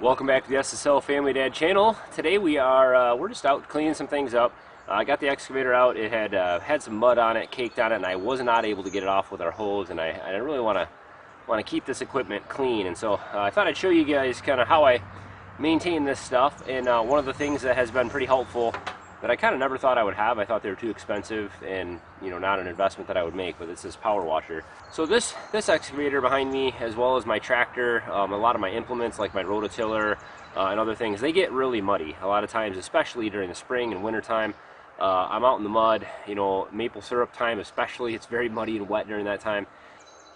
Welcome back to the SSL Family Dad channel. Today we're just out cleaning some things up. I got the excavator out. It had some mud on it, caked on it, and I was not able to get it off with our hose. And I really want to keep this equipment clean. And so I thought I'd show you guys kind of how I maintain this stuff. And one of the things that has been pretty helpful that I kind of never thought I would have. I thought they were too expensive and not an investment that I would make, but it's this power washer. So this excavator behind me, as well as my tractor, a lot of my implements like my rototiller and other things, they get really muddy a lot of times, especially during the spring and winter time. I'm out in the mud, maple syrup time especially, it's very muddy and wet during that time.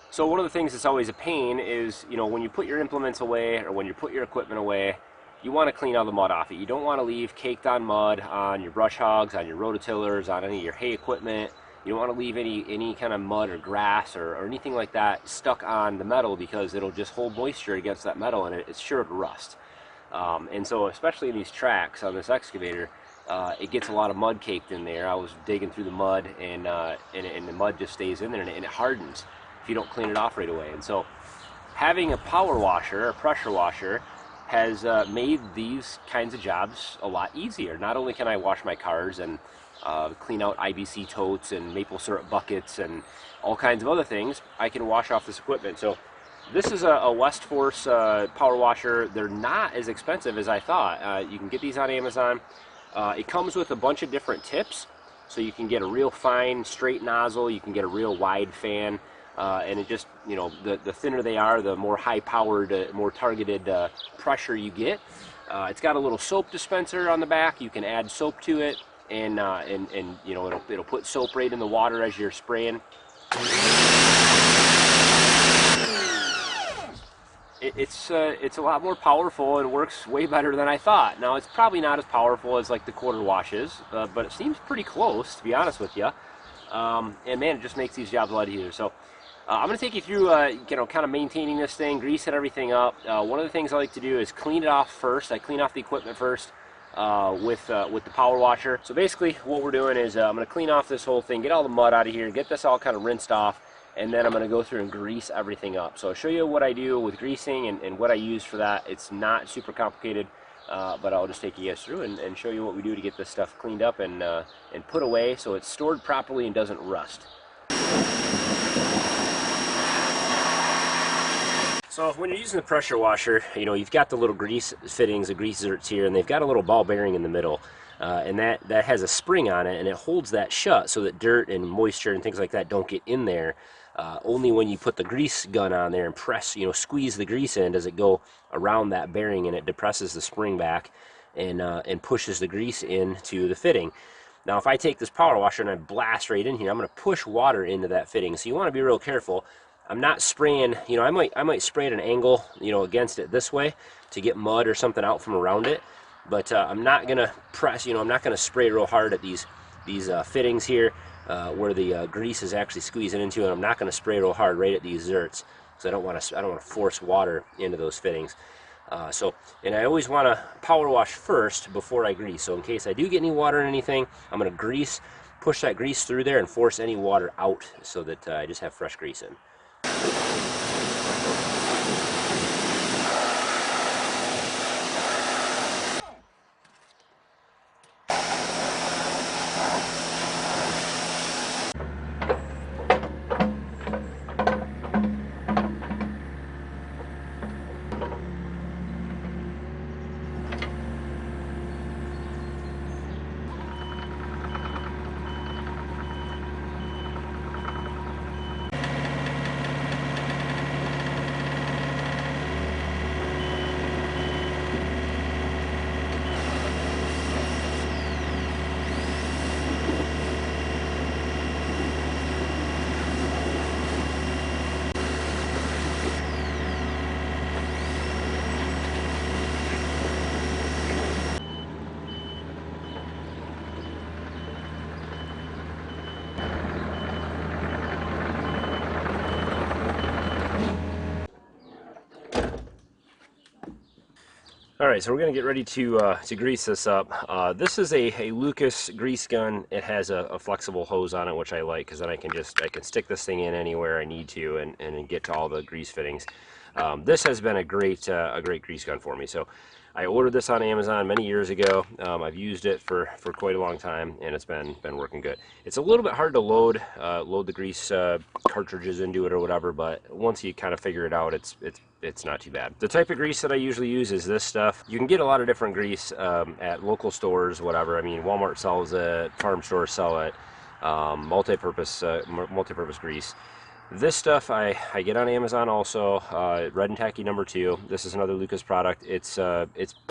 So one of the things that's always a pain is, when you put your implements away or when you put your equipment away, you want to clean all the mud off it. You don't want to leave caked on mud on your brush hogs, on your rototillers, on any of your hay equipment. You don't want to leave any kind of mud or grass or anything like that stuck on the metal, because it'll just hold moisture against that metal and it's sure to rust. And so especially in these tracks on this excavator, it gets a lot of mud caked in there. I was digging through the mud and the mud just stays in there and it hardens if you don't clean it off right away. And so having a power washer, a pressure washer, has made these kinds of jobs a lot easier. Not only can I wash my cars and clean out IBC totes and maple syrup buckets and all kinds of other things, I can wash off this equipment. So this is a West Force power washer. They're not as expensive as I thought. You can get these on Amazon. It comes with a bunch of different tips, so you can get a real fine straight nozzle, you can get a real wide fan, and it just, the thinner they are, the more high-powered, more targeted pressure you get. It's got a little soap dispenser on the back. You can add soap to it, and it'll put soap right in the water as you're spraying. It's a lot more powerful and works way better than I thought. Now, it's probably not as powerful as like the quarter washes, but it seems pretty close, to be honest with you. And man, it just makes these jobs a lot easier. So I'm going to take you through, kind of maintaining this thing, greasing everything up. One of the things I like to do is clean it off first. I clean off the equipment first with the power washer. So basically what we're doing is I'm going to clean off this whole thing, get all the mud out of here, get this all kind of rinsed off, and then I'm going to go through and grease everything up. So I'll show you what I do with greasing and what I use for that. It's not super complicated, but I'll just take you guys through and show you what we do to get this stuff cleaned up and put away so it's stored properly and doesn't rust. So when you're using the pressure washer, you've got the little grease fittings, the grease zerts here, and they've got a little ball bearing in the middle. And that has a spring on it, and it holds that shut so that dirt and moisture and things like that don't get in there. Only when you put the grease gun on there and press, squeeze the grease in, does it go around that bearing, and it depresses the spring back and pushes the grease into the fitting. Now, if I take this power washer and I blast right in here, I'm going to push water into that fitting. So you want to be real careful. I'm not spraying, I might spray at an angle, against it this way to get mud or something out from around it. But I'm not going to press, I'm not going to spray real hard at these fittings here where the grease is actually squeezing into it. I'm not going to spray real hard right at these zerts, because I don't want to force water into those fittings. And I always want to power wash first before I grease. So in case I do get any water in anything, I'm going to push that grease through there and force any water out so that I just have fresh grease in. Alright, so we're going to get ready to grease this up. This is a Lucas grease gun. It has a flexible hose on it, which I like, because then I can stick this thing in anywhere I need to and get to all the grease fittings. This has been a great grease gun for me. So I ordered this on Amazon many years ago. I've used it for quite a long time, and it's been working good. It's a little bit hard to load the grease cartridges into it or whatever, but once you kind of figure it out, it's not too bad. The type of grease that I usually use is this stuff. You can get a lot of different grease at local stores, whatever. I mean, Walmart sells it, farm stores sell it, multi-purpose grease. This stuff I get on Amazon also, Red and Tacky #2. This is another Lucas product. It's I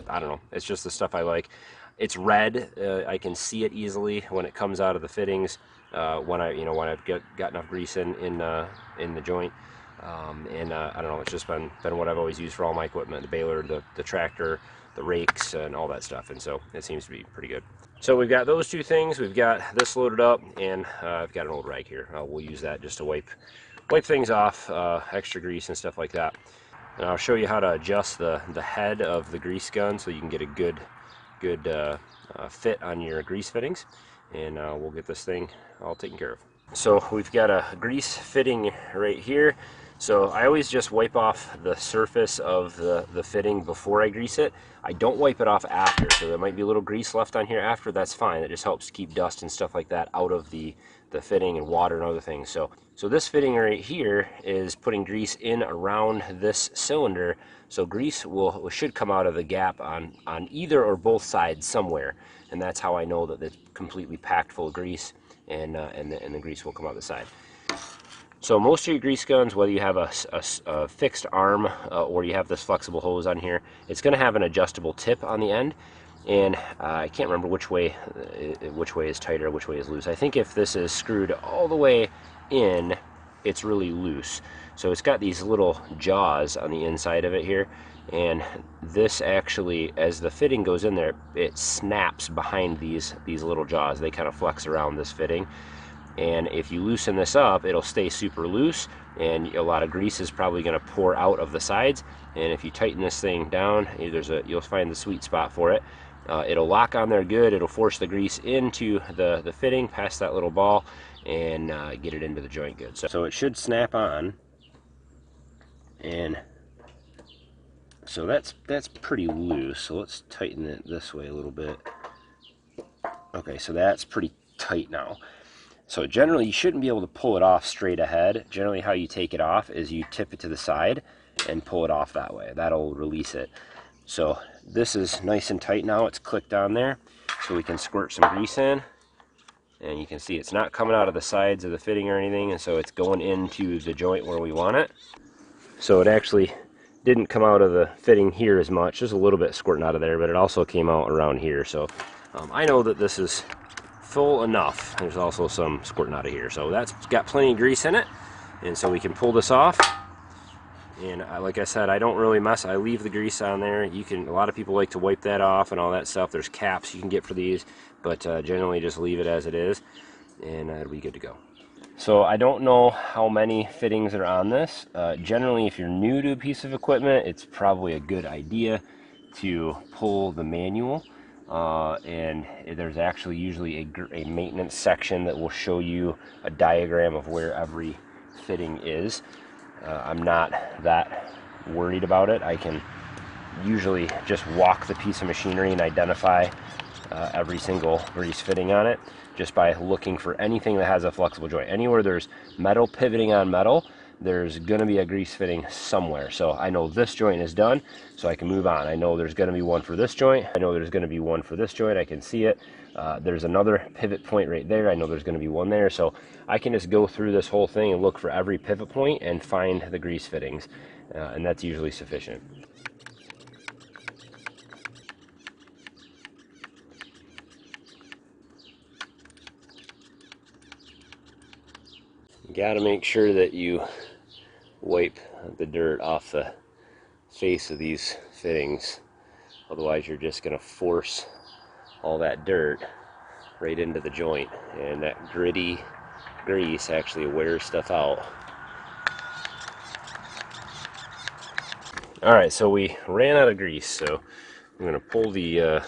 don't know, it's just the stuff I like. It's red. I can see it easily when it comes out of the fittings, when I've got enough grease in the joint. I don't know, it's just been what I've always used for all my equipment, the baler, the tractor, the rakes, and all that stuff, and so it seems to be pretty good. So we've got those two things, we've got this loaded up, and I've got an old rag here. We'll use that just to wipe things off, extra grease and stuff like that. And I'll show you how to adjust the head of the grease gun so you can get a good fit on your grease fittings, and we'll get this thing all taken care of. So we've got a grease fitting right here. So I always just wipe off the surface of the fitting before I grease it. I don't wipe it off after, so there might be a little grease left on here after. That's fine. It just helps keep dust and stuff like that out of the fitting and water and other things. So this fitting right here is putting grease in around this cylinder. So grease should come out of the gap on either or both sides somewhere, and that's how I know that it's completely packed full of grease, and the grease will come out the side. So most of your grease guns, whether you have a fixed arm or you have this flexible hose on here, it's going to have an adjustable tip on the end. And I can't remember which way is tighter, which way is loose. I think if this is screwed all the way in, it's really loose. So it's got these little jaws on the inside of it here, and this actually, as the fitting goes in there, it snaps behind these little jaws. They kind of flex around this fitting. And if you loosen this up, it'll stay super loose, and a lot of grease is probably going to pour out of the sides. And if you tighten this thing down, you'll find the sweet spot for it. It'll lock on there good. It'll force the grease into the fitting past that little ball, and get it into the joint good. So it should snap on, and so that's pretty loose. So let's tighten it this way a little bit. Okay, so that's pretty tight now. So generally you shouldn't be able to pull it off straight ahead. Generally how you take it off is you tip it to the side and pull it off that way. That'll release it. So this is nice and tight now. It's clicked on there. So we can squirt some grease in, and you can see it's not coming out of the sides of the fitting or anything, and so it's going into the joint where we want it. So it actually didn't come out of the fitting here as much. There's a little bit squirting out of there, but it also came out around here. So I know that this is full enough. There's also some squirting out of here, so that's got plenty of grease in it, and so we can pull this off. And like I said, I don't really mess. I leave the grease on there. A lot of people like to wipe that off and all that stuff. There's caps you can get for these, but generally just leave it as it is, and it'll be good to go. So I don't know how many fittings are on this. Generally, if you're new to a piece of equipment, it's probably a good idea to pull the manual. And there's actually usually a maintenance section that will show you a diagram of where every fitting is. I'm not that worried about it. I can usually just walk the piece of machinery and identify every single grease fitting on it just by looking for anything that has a flexible joint. Anywhere there's metal pivoting on metal, there's going to be a grease fitting somewhere. So I know this joint is done, so I can move on. I know there's going to be one for this joint. I know there's going to be one for this joint. I can see it. There's another pivot point right there. I know there's going to be one there. So I can just go through this whole thing and look for every pivot point and find the grease fittings, and that's usually sufficient. You got to make sure that you wipe the dirt off the face of these fittings, otherwise you're just going to force all that dirt right into the joint, and that gritty grease actually wears stuff out. Alright, so we ran out of grease, so I'm going to pull the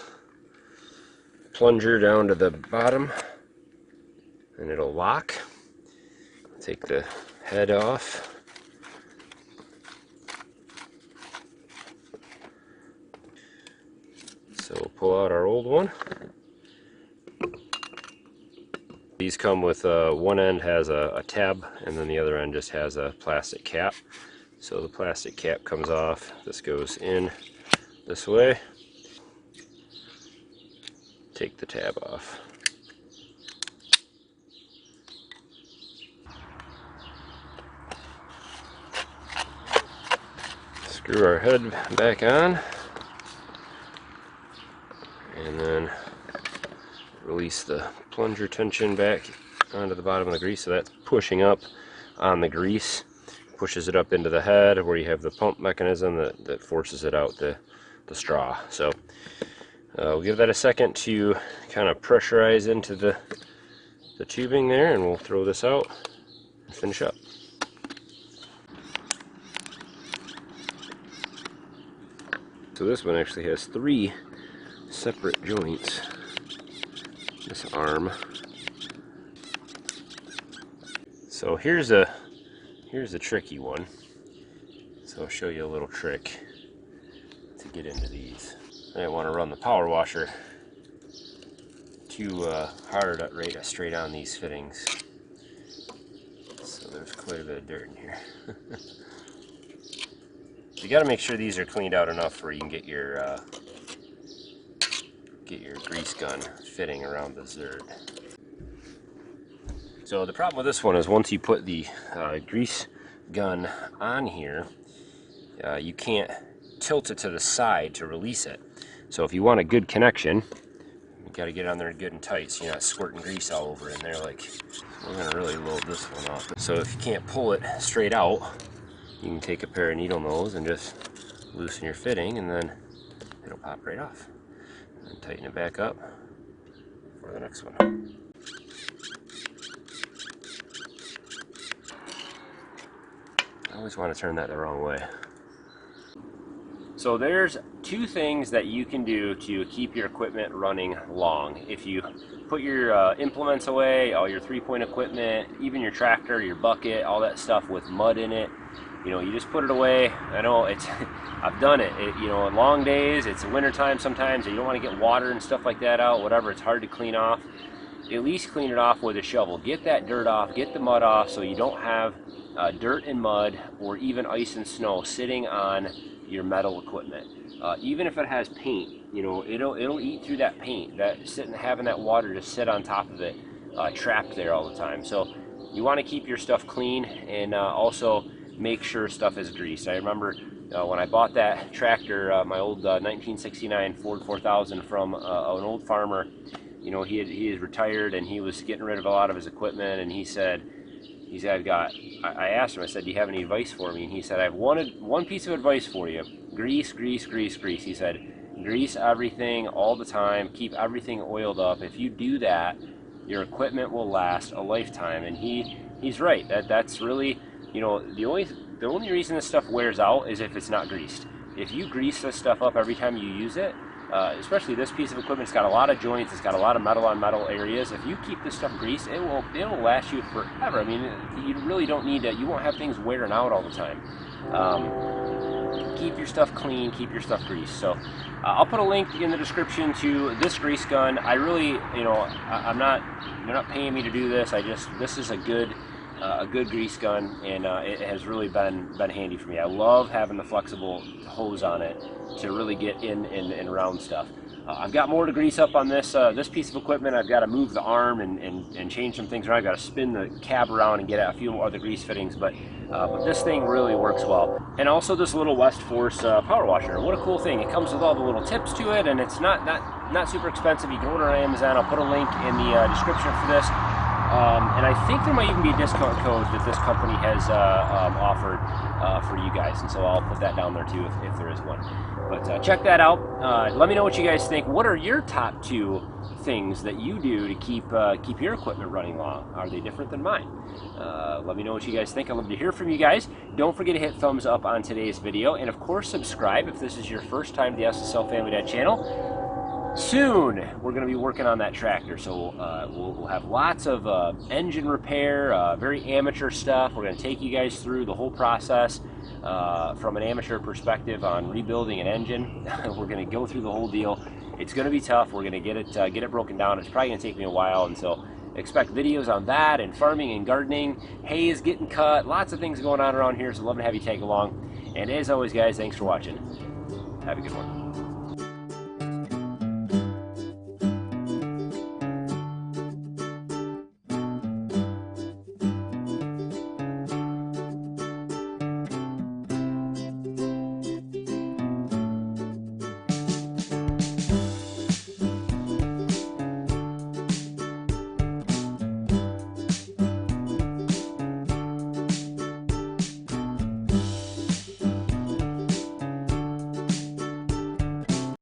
plunger down to the bottom, and it'll lock. Take the head off. pull out our old one. These come with one end has a tab, and then the other end just has a plastic cap. So the plastic cap comes off. This goes in this way. Take the tab off. Screw our head back on, and then release the plunger tension back onto the bottom of the grease. So that's pushing up on the grease, pushes it up into the head where you have the pump mechanism that forces it out the straw. So we'll give that a second to kind of pressurize into the tubing there, and we'll throw this out and finish up. So this one actually has 3 separate joints, this arm. So here's a tricky one. So I'll show you a little trick to get into these. I don't want to run the power washer too hard right straight on these fittings. So there's quite a bit of dirt in here. You got to make sure these are cleaned out enough where you can get your grease gun fitting around the zerd. So the problem with this one is once you put the grease gun on here, you can't tilt it to the side to release it. So if you want a good connection, you got to get on there good and tight so you're not squirting grease all over in there. Like, we're going to really load this one up. So if you can't pull it straight out, you can take a pair of needle nose and just loosen your fitting, and then it'll pop right off. And tighten it back up for the next one. I always want to turn that the wrong way. So there's 2 things that you can do to keep your equipment running long. If you put your implements away, all your 3-point equipment, even your tractor, your bucket, all that stuff with mud in it, you know, you just put it away. I know it's, I've done it. You know, on long days, it's winter time sometimes, and you don't want to get water and stuff like that out, whatever, it's hard to clean off. At least clean it off with a shovel. Get that dirt off, get the mud off, so you don't have dirt and mud or even ice and snow sitting on your metal equipment. Even if it has paint, you know, it'll eat through that paint. Having that water just sit on top of it, trapped there all the time. So you want to keep your stuff clean, and also make sure stuff is greased. I remember when I bought that tractor, my old 1969 Ford 4000 from an old farmer. You know, he is retired, and he was getting rid of a lot of his equipment, and he said, I asked him, I said, do you have any advice for me? And he said, I have one piece of advice for you. Grease, grease, grease, grease. He said, grease everything all the time, keep everything oiled up. If you do that, your equipment will last a lifetime. And he's right. That's really, you know, the only reason this stuff wears out is if it's not greased. If you grease this stuff up every time you use it, especially this piece of equipment, it's got a lot of joints, it's got a lot of metal on metal areas. If you keep this stuff greased, it'll last you forever. I mean, you really don't need to, you won't have things wearing out all the time. Keep your stuff clean, keep your stuff greased. So I'll put a link in the description to this grease gun. I really, you know, you're not paying me to do this. This is a good grease gun, and it has really been handy for me. I love having the flexible hose on it to really get in and around stuff. I've got more to grease up on this piece of equipment. I've got to move the arm and change some things around. I've got to spin the cab around and get a few more other grease fittings, but this thing really works well. And also this little West Force power washer. What a cool thing. It comes with all the little tips to it, and it's not super expensive. You can order it on Amazon. I'll put a link in the description for this. And I think there might even be a discount code that this company has offered for you guys, and so I'll put that down there too if there is one. But check that out. Let me know what you guys think. What are your top 2 things that you do to keep your equipment running long? Are they different than mine? Let me know what you guys think. I'd love to hear from you guys. Don't forget to hit thumbs up on today's video, and of course subscribe if this is your first time to the SSL Family Dad channel. Soon we're going to be working on that tractor, so we'll have lots of engine repair, very amateur stuff. We're going to take you guys through the whole process, from an amateur perspective on rebuilding an engine. We're going to go through the whole deal. It's going to be tough. We're going to get it broken down. It's probably going to take me a while, and so expect videos on that and farming and gardening. Hay is getting cut. Lots of things going on around here, so love to have you tag along. And as always, guys, thanks for watching. Have a good one.